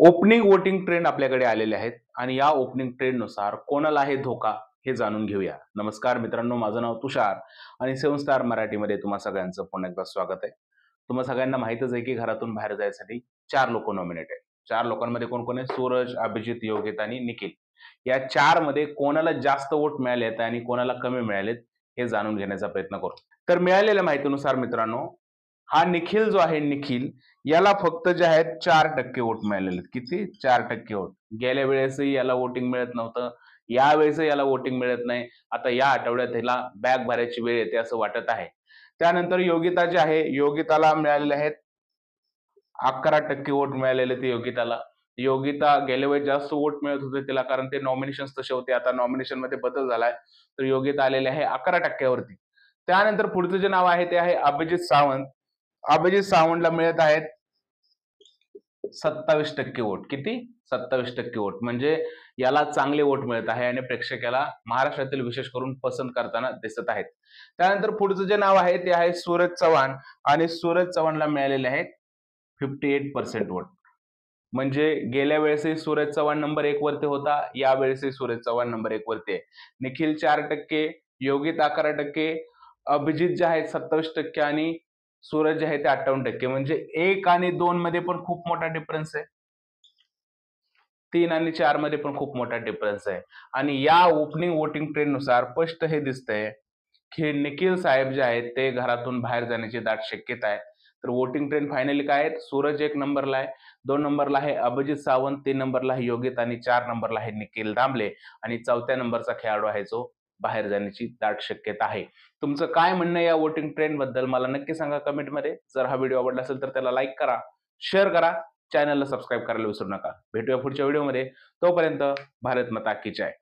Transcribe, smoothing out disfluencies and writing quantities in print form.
Opening voting trend आपल्याकडे आलेले आहेत आणि या ओपनिंग ट्रेंडनुसार कोणाला आहे धोका हे जाणून घेऊया. नमस्कार मित्रांनो, माझं नाव तुषार आणि 7 स्टार मराठीमध्ये तुम्हा सगळ्यांचं पुन्हा एकदा स्वागत आहे. तुम्हा सगळ्यांना माहीतच आहे की घरातून बाहेर जायसाठी 4 लोकं नॉमिनेट आहेत. 4 लोकांमध्ये कोण-कोण आहे? सूरज, अभिजित, योगित आणि निखिल. या 4 मध्ये कोणाला जास्त वोट मिळालेत आणि कोणाला कमी मिळालेत हे जाणून घेण्याचा प्रयत्न करू. तर मिळालेल्या माहितीनुसार मित्रांनो, हा निखिल जो आहे निखिल याला फक्त जे आहेत 4% वोट मिळालेले आहेत. किती? 4% वोट. गेल्या वेळेसही याला वोटिंग मिळत नव्हतं. यावेळेसही याला वोटिंग मिळत नाही. आता या आठवड्यात ह्याला बॅग भरायची वेळ येते असं वाटत आहे. त्यानंतर योगिता जे आहे, योगिताला मिळालेले आहेत 11% वोट मिळालेले ते योगिताला. योगिता गेल्या वेळेस जास्त वोट मिळत होते तिला, कारण ते नॉमिनेशन्स तसे होते. आता नॉमिनेशनमध्ये बदल झालाय. तर योगिता आलेली आहे 11% वरती. त्यानंतर पुढचं जे नाव आहे ते आहे अभिजित सावंत. अभिजित सावंतला मिळत आहेत 27% वोट. किती? 27% वोट. म्हणजे याला चांगले वोट मिळत आहे आणि प्रेक्षक याला महाराष्ट्रातील विशेष करून पसंत करताना दिसत आहेत. त्यानंतर पुढचं जे नाव आहे ते आहे सूरज चव्हाण आणि सूरज चव्हाणला मिळालेले आहेत 58% वोट. म्हणजे गेल्या वेळेसही सूरज चव्हाण नंबर 1 वरती होता. यावेळेसही सूरज चव्हाण नंबर 1 वरती आहे. निखिल 4%, योगित 11%, अभिजित जे आहेत 27% आणि सूरज जे आहे ते 58%. म्हणजे 1 आणि 2 मध्ये पण खूप मोठा डिफरन्स आहे. 3 आणि 4 मध्ये पण खूप मोठा डिफरन्स आहे. आणि या ओपनिंग वोटिंग ट्रेंडनुसार स्पष्ट हे दिसतंय की निखिल साहेब जे आहेत ते घरातून बाहेर जाण्याची दाट शक्यता आहे. तर वोटिंग ट्रेंड फायनली काय आहेत? सूरज 1 नंबरला आहे, 2 नंबरला आहे अभिजित सावंत, 3 नंबरला आहे योगित आणि 4 नंबरला आहे निखिल दामले आणि 4थ्या नंबरचा खेळाडू आहे जो बाहेर जाण्याची दाट शक्यता आहे. तुमचं काय म्हणणं आहे या वोटिंग ट्रेंडबद्दल मला नक्की सांगा कमेंटमध्ये. जर हा व्हिडिओ आवडला असेल तर त्याला लाईक करा, शेअर करा, चॅनलला सबस्क्राईब करायला विसरू नका. भेटूया पुढच्या व्हिडिओमध्ये. तोपर्यंत भारत माता की जय.